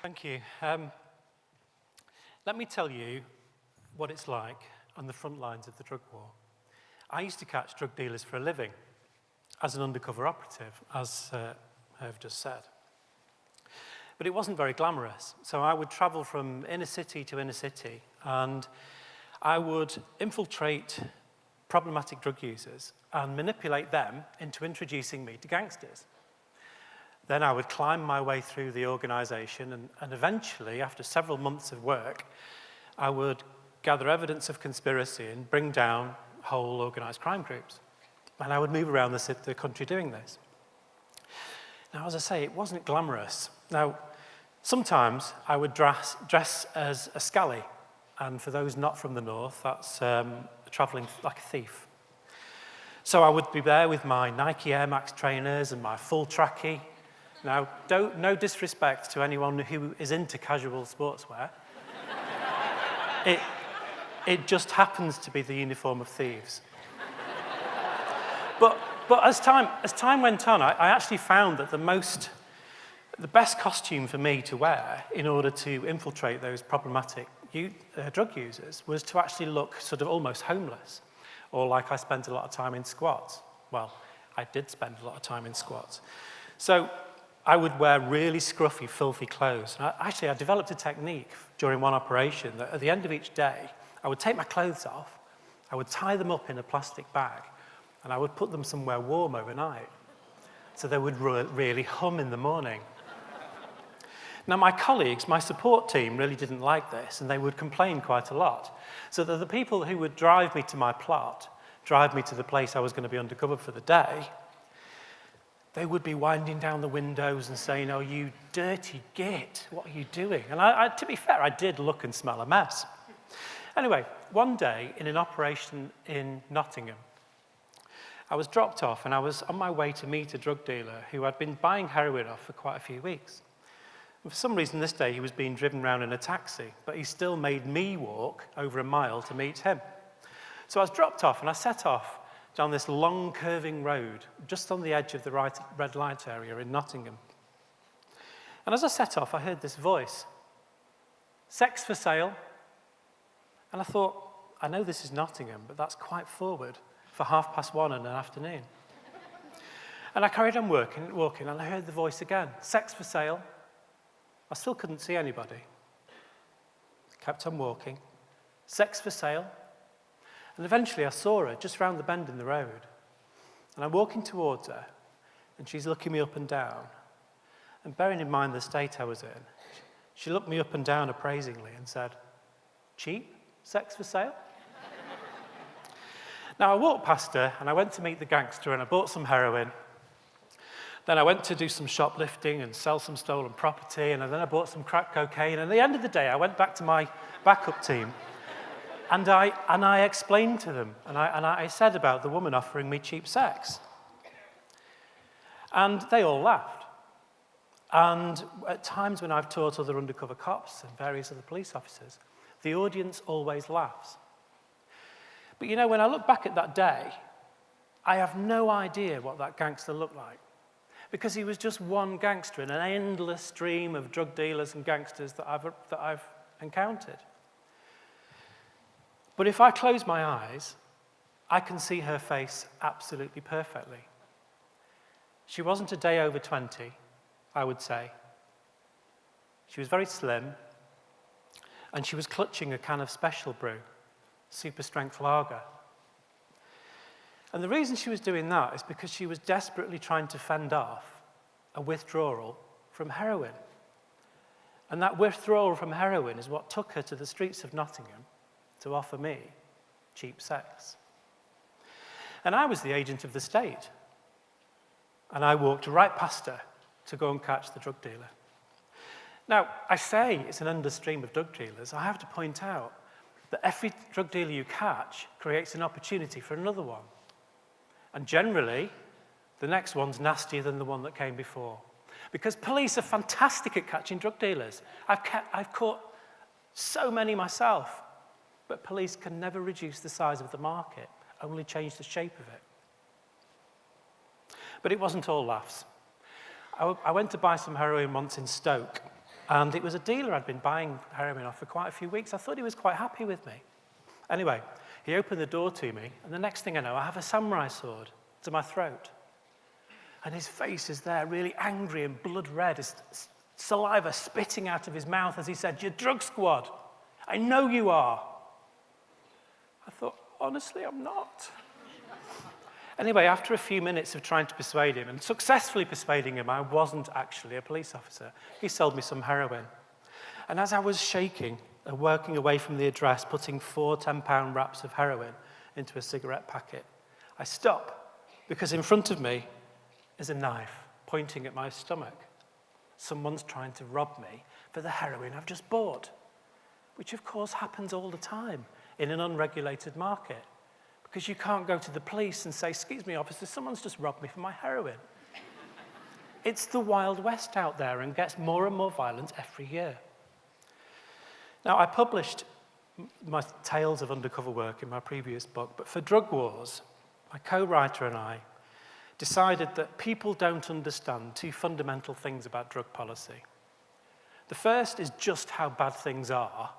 Thank you. Let me tell you what it's like on the front lines of the drug war. I used to catch drug dealers for a living as an undercover operative, as Herve just said. But it wasn't very glamorous. So I would travel from inner city to inner city, and I would infiltrate problematic drug users and manipulate them into introducing me to gangsters. Then I would climb my way through the organization, and eventually, after several months of work, I would gather evidence of conspiracy and bring down whole organized crime groups. And I would move around the country doing this. Now, as I say, it wasn't glamorous. Now, sometimes I would dress as a scally, and for those not from the north, that's traveling like a thief. So I would be there with my Nike Air Max trainers and my full trackie. Now, no disrespect to anyone who is into casual sportswear. It just happens to be the uniform of thieves. But as time went on, I actually found that the best costume for me to wear in order to infiltrate those problematic drug users was to actually look sort of almost homeless, or like I spent a lot of time in squats. Well, I did spend a lot of time in squats. So I would wear really scruffy, filthy clothes. And I developed a technique during one operation that at the end of each day, I would take my clothes off, I would tie them up in a plastic bag, and I would put them somewhere warm overnight, so they would really hum in the morning. Now, my colleagues, my support team, really didn't like this, and they would complain quite a lot. So that the people who would drive me to my plot, drive me to the place I was going to be undercover for the day, they would be winding down the windows and saying, "Oh, you dirty git, what are you doing?" And to be fair, I did look and smell a mess. Anyway, one day in an operation in Nottingham, I was dropped off and I was on my way to meet a drug dealer who I'd been buying heroin off for quite a few weeks. And for some reason this day he was being driven around in a taxi, but he still made me walk over a mile to meet him. So I was dropped off and I set off down this long curving road just on the edge of the red light area in Nottingham. And as I set off, I heard this voice, "Sex for sale." And I thought, I know this is Nottingham, but that's quite forward for 1:30 in an afternoon. And I carried on walking, and I heard the voice again, "Sex for sale." I still couldn't see anybody. Kept on walking, "Sex for sale." And eventually I saw her just round the bend in the road. And I'm walking towards her, and she's looking me up and down. And bearing in mind the state I was in, she looked me up and down appraisingly and said, "Cheap? Sex for sale?" Now, I walked past her, and I went to meet the gangster, and I bought some heroin. Then I went to do some shoplifting and sell some stolen property, and then I bought some crack cocaine. And at the end of the day, I went back to my backup team, and I explained to them, and I said about the woman offering me cheap sex. And they all laughed. And at times when I've taught other undercover cops and various other police officers, the audience always laughs. But you know, when I look back at that day, I have no idea what that gangster looked like. Because he was just one gangster in an endless stream of drug dealers and gangsters that I've encountered. But if I close my eyes, I can see her face absolutely perfectly. She wasn't a day over 20, I would say. She was very slim, and she was clutching a can of Special Brew, super strength lager. And the reason she was doing that is because she was desperately trying to fend off a withdrawal from heroin. And that withdrawal from heroin is what took her to the streets of Nottingham to offer me cheap sex. And I was the agent of the state. And I walked right past her to go and catch the drug dealer. Now, I say it's an understream of drug dealers. I have to point out that every drug dealer you catch creates an opportunity for another one. And generally, the next one's nastier than the one that came before. Because police are fantastic at catching drug dealers. I've caught so many myself. But police can never reduce the size of the market, only change the shape of it. But it wasn't all laughs. I went to buy some heroin once in Stoke, And it was a dealer I'd been buying heroin off for quite a few weeks. I thought he was quite happy with me. Anyway, he opened the door to me, and the next thing I know, I have a samurai sword to my throat. And his face is there, really angry and blood red, his saliva spitting out of his mouth as he said, "You're drug squad. I know you are." I thought, honestly, I'm not. Anyway, after a few minutes of trying to persuade him, and successfully persuading him I wasn't actually a police officer, he sold me some heroin. And as I was shaking and working away from the address, putting 4 10-pound wraps of heroin into a cigarette packet, I stop, because in front of me is a knife pointing at my stomach. Someone's trying to rob me for the heroin I've just bought, which of course happens all the time in an unregulated market. Because you can't go to the police and say, "Excuse me, officer, someone's just robbed me for my heroin." It's the Wild West out there and gets more and more violent every year. Now, I published my tales of undercover work in my previous book, but for Drug Wars, my co-writer and I decided that people don't understand 2 fundamental things about drug policy. The first is just how bad things are,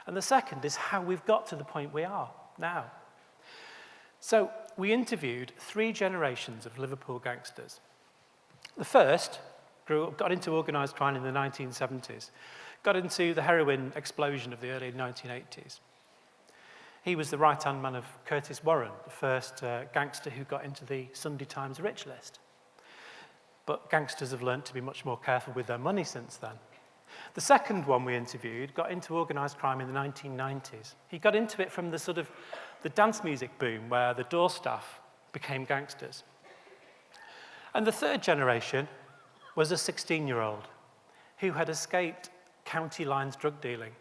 and the second is how we've got to the point we are now. So we interviewed 3 generations of Liverpool gangsters. The first got into organised crime in the 1970s, got into the heroin explosion of the early 1980s. He was the right-hand man of Curtis Warren, the first gangster who got into the Sunday Times rich list. But gangsters have learnt to be much more careful with their money since then. The second one we interviewed got into organised crime in the 1990s. He got into it from the dance music boom where the door staff became gangsters. And the third generation was a 16-year-old who had escaped county lines drug dealing.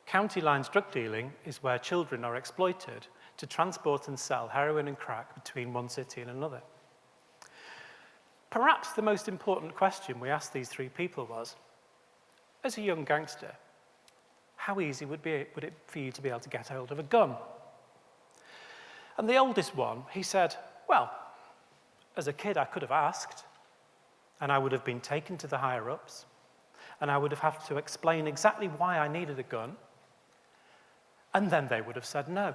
County lines drug dealing is where children are exploited to transport and sell heroin and crack between one city and another. Perhaps the most important question we asked these 3 people was, as a young gangster, how easy would it for you to be able to get hold of a gun? And the oldest one, he said, well, as a kid I could have asked, and I would have been taken to the higher-ups, and I would have had to explain exactly why I needed a gun, and then they would have said no.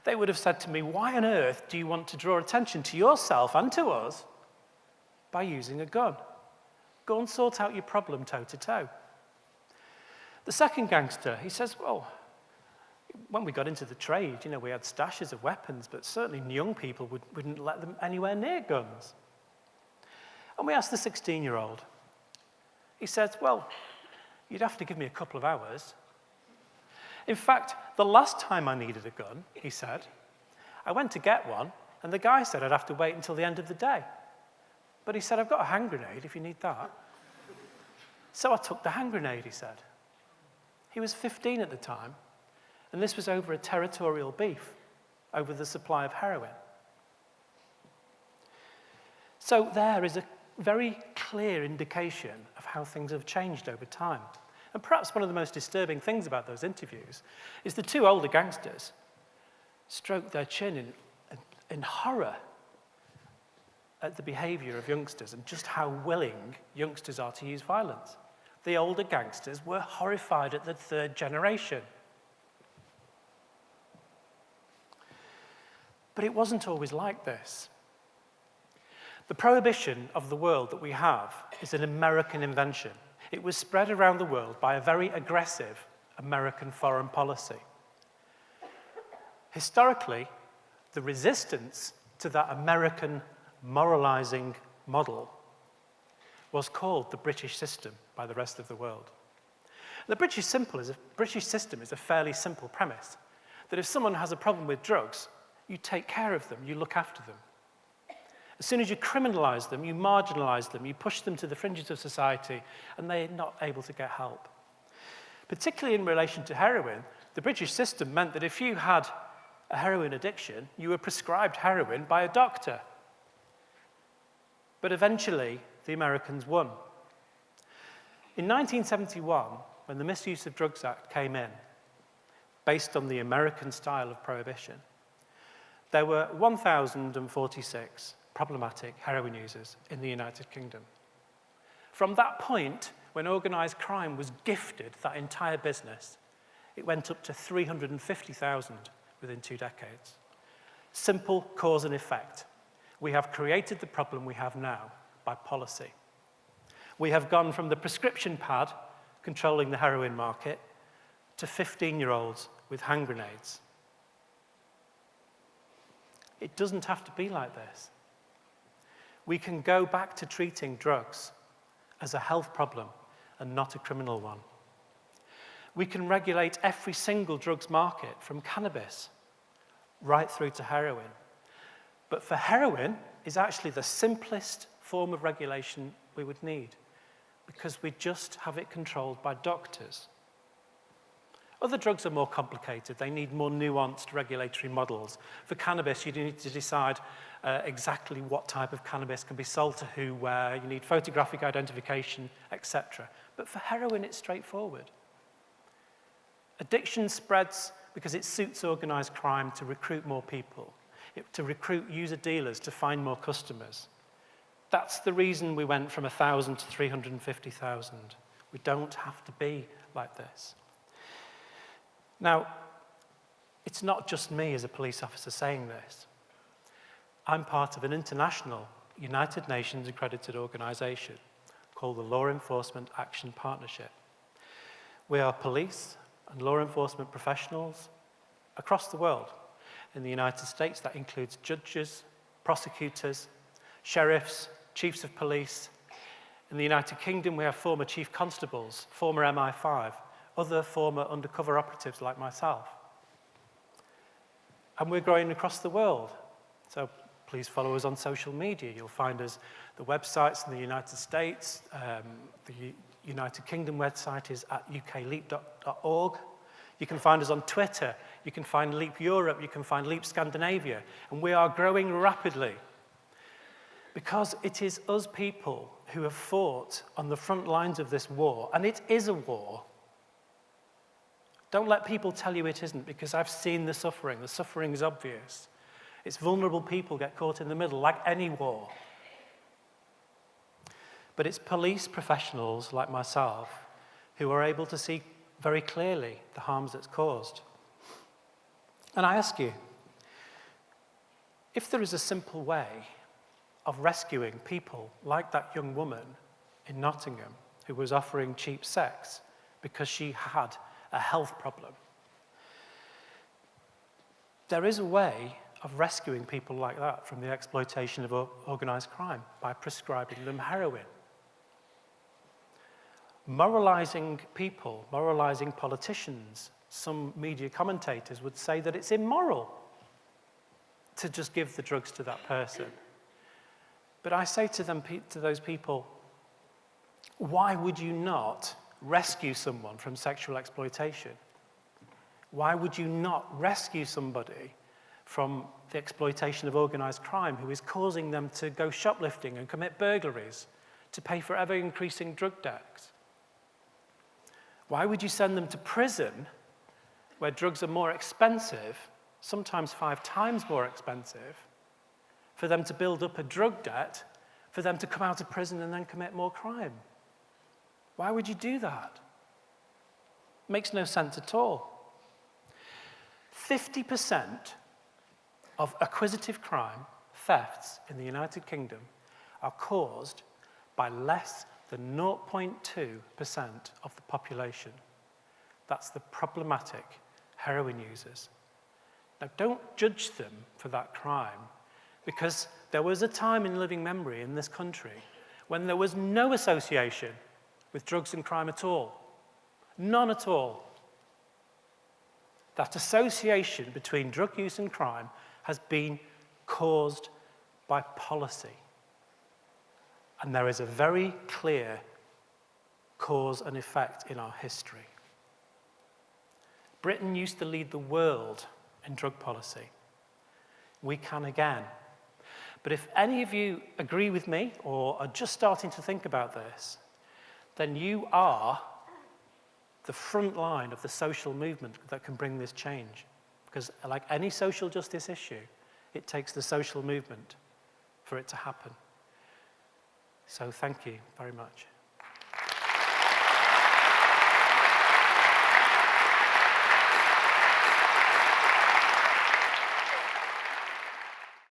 They would have said to me, why on earth do you want to draw attention to yourself and to us by using a gun? Go and sort out your problem toe-to-toe. The second gangster, he says, well, when we got into the trade, we had stashes of weapons, but certainly young people wouldn't let them anywhere near guns. And we asked the 16-year-old. He said, well, you'd have to give me a couple of hours. In fact, the last time I needed a gun, he said, I went to get one, and the guy said I'd have to wait until the end of the day. But he said, I've got a hand grenade if you need that. So I took the hand grenade, he said. He was 15 at the time, and this was over a territorial beef over the supply of heroin. So there is a very clear indication of how things have changed over time. And perhaps one of the most disturbing things about those interviews is the 2 older gangsters stroked their chin in horror at the behavior of youngsters and just how willing youngsters are to use violence. The older gangsters were horrified at the 3rd generation. But it wasn't always like this. The prohibition of the world that we have is an American invention. It was spread around the world by a very aggressive American foreign policy. Historically, the resistance to that American moralizing model was called the British system by the rest of the world. The British system is a fairly simple premise, that if someone has a problem with drugs, you take care of them, you look after them. As soon as you criminalize them, you marginalize them, you push them to the fringes of society, and they're not able to get help. Particularly in relation to heroin, the British system meant that if you had a heroin addiction, you were prescribed heroin by a doctor. But eventually, the Americans won. In 1971, when the Misuse of Drugs Act came in, based on the American style of prohibition, there were 1,046 problematic heroin users in the United Kingdom. From that point, when organised crime was gifted that entire business, it went up to 350,000 within 2 decades. Simple cause and effect. We have created the problem we have now by policy. We have gone from the prescription pad controlling the heroin market to 15-year-olds with hand grenades. It doesn't have to be like this. We can go back to treating drugs as a health problem and not a criminal one. We can regulate every single drugs market from cannabis right through to heroin. But for heroin is actually the simplest form of regulation we would need because we just have it controlled by doctors. Other drugs are more complicated. They need more nuanced regulatory models. For cannabis, you need to decide exactly what type of cannabis can be sold to who, where. You need photographic identification, etc. But for heroin, it's straightforward. Addiction spreads because it suits organised crime to recruit more people, to recruit user dealers, to find more customers. That's the reason we went from 1,000 to 350,000. We don't have to be like this. Now, it's not just me as a police officer saying this. I'm part of an international United Nations accredited organisation called the Law Enforcement Action Partnership. We are police and law enforcement professionals across the world. In the United States, that includes judges, prosecutors, sheriffs, chiefs of police. In the United Kingdom, we have former chief constables, former MI5, other former undercover operatives like myself. And we're growing across the world. So please follow us on social media. You'll find us, the websites in the United States, the United Kingdom website is at ukleap.org. You can find us on Twitter. You can find Leap Europe. You can find Leap Scandinavia. And we are growing rapidly because it is us people who have fought on the front lines of this war, and it is a war. Don't let people tell you it isn't, because I've seen the suffering. The suffering is obvious. It's vulnerable people get caught in the middle, like any war. But it's police professionals like myself who are able to see very clearly the harms that's caused. And I ask you, if there is a simple way of rescuing people like that young woman in Nottingham who was offering cheap sex because she had a health problem, there is a way of rescuing people like that from the exploitation of organised crime by prescribing them heroin. Moralising people, moralising politicians, some media commentators would say that it's immoral to just give the drugs to that person. But I say to them, to those people, why would you not rescue someone from sexual exploitation? Why would you not rescue somebody from the exploitation of organised crime who is causing them to go shoplifting and commit burglaries to pay for ever-increasing drug debts? Why would you send them to prison where drugs are more expensive, sometimes 5 times more expensive, for them to build up a drug debt, for them to come out of prison and then commit more crime? Why would you do that? It makes no sense at all. 50% of acquisitive crime, thefts in the United Kingdom, are caused by less than 0.2% of the population. That's the problematic heroin users. Now, don't judge them for that crime, because there was a time in living memory in this country when there was no association with drugs and crime at all. None at all. That association between drug use and crime has been caused by policy. And there is a very clear cause and effect in our history. Britain used to lead the world in drug policy. We can again. But if any of you agree with me or are just starting to think about this, then you are the front line of the social movement that can bring this change. Because like any social justice issue, it takes the social movement for it to happen. So thank you very much.